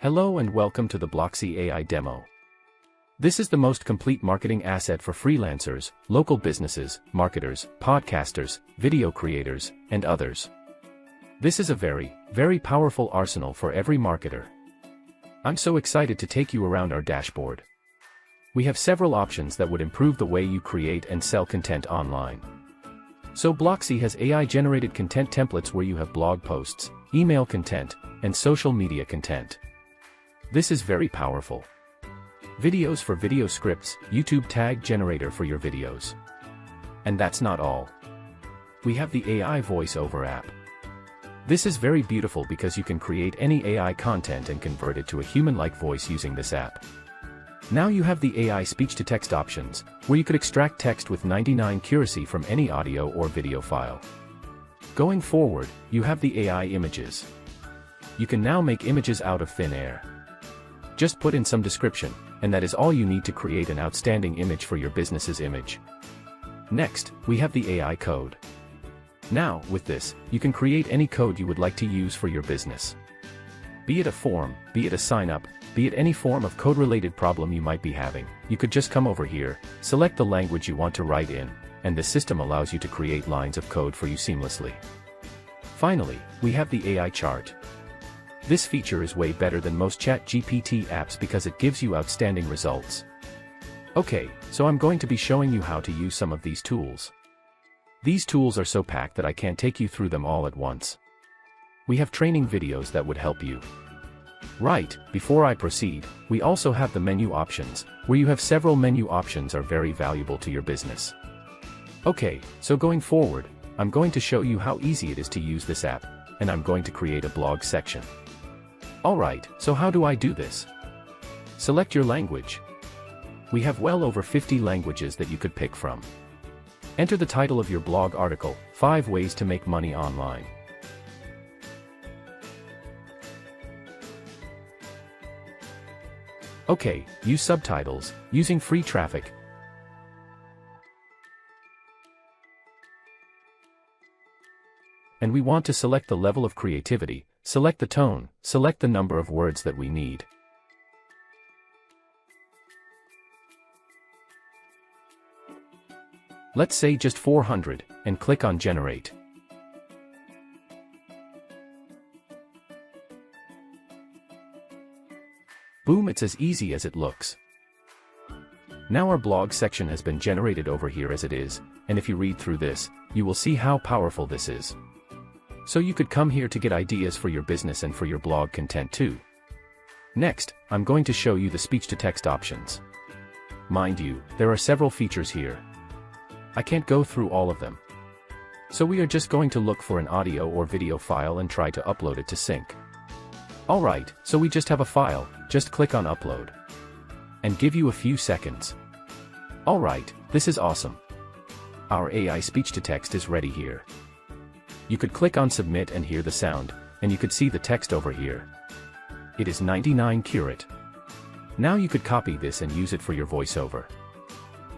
Hello and welcome to the Bloxi AI demo. This is the most complete marketing asset for freelancers, local businesses, marketers, podcasters, video creators, and others. This is a very, very powerful arsenal for every marketer. I'm so excited to take you around our dashboard. We have several options that would improve the way you create and sell content online. So Bloxi has AI-generated content templates where you have blog posts, email content, and social media content. This is very powerful. Videos for video scripts, YouTube tag generator for your videos. And that's not all. We have the AI Voiceover app. This is very beautiful because you can create any AI content and convert it to a human-like voice using this app. Now you have the AI speech-to-text options, where you could extract text with 99% accuracy from any audio or video file. Going forward, you have the AI images. You can now make images out of thin air. Just put in some description, and that is all you need to create an outstanding image for your business's image. Next, we have the AI code. Now, with this, you can create any code you would like to use for your business. Be it a form, be it a sign-up, be it any form of code-related problem you might be having, you could just come over here, select the language you want to write in, and the system allows you to create lines of code for you seamlessly. Finally, we have the AI chart. This feature is way better than most ChatGPT apps because it gives you outstanding results. Okay, so I'm going to be showing you how to use some of these tools. These tools are so packed that I can't take you through them all at once. We have training videos that would help you. Right, before I proceed, we also have the menu options, where you have several menu options are very valuable to your business. Okay, so going forward, I'm going to show you how easy it is to use this app, and I'm going to create a blog section. Alright, so how do I do this? Select your language. We have well over 50 languages that you could pick from. Enter the title of your blog article, 5 Ways to Make Money Online. Okay, use subtitles, using free traffic. And we want to select the level of creativity, select the tone, select the number of words that we need. Let's say just 400, and click on Generate. Boom, it's as easy as it looks. Now our blog section has been generated over here as it is, and if you read through this, you will see how powerful this is. So you could come here to get ideas for your business and for your blog content too. Next, I'm going to show you the speech-to-text options. Mind you, there are several features here. I can't go through all of them. So we are just going to look for an audio or video file and try to upload it to sync. Alright, so we just have a file, just click on Upload. And give you a few seconds. Alright, this is awesome. Our AI speech-to-text is ready here. You could click on Submit and hear the sound, and you could see the text over here. It is 99% accurate. Now you could copy this and use it for your voiceover.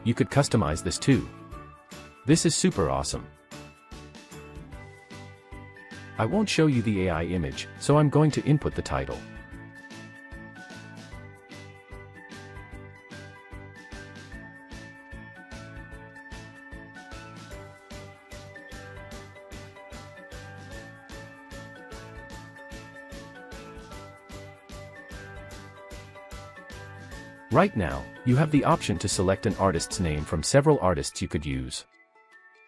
You could customize this too. This is super awesome. I won't show you the AI image, so I'm going to input the title. Right now, you have the option to select an artist's name from several artists you could use.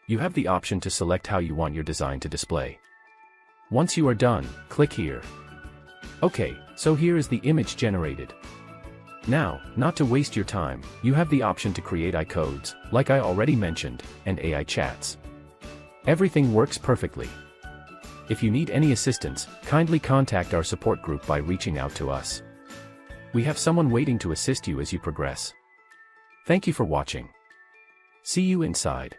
You have the option to select how you want your design to display. Once you are done, click here. Okay, so here is the image generated. Now, not to waste your time, you have the option to create AI codes, like I already mentioned, and AI chats. Everything works perfectly. If you need any assistance, kindly contact our support group by reaching out to us. We have someone waiting to assist you as you progress. Thank you for watching. See you inside.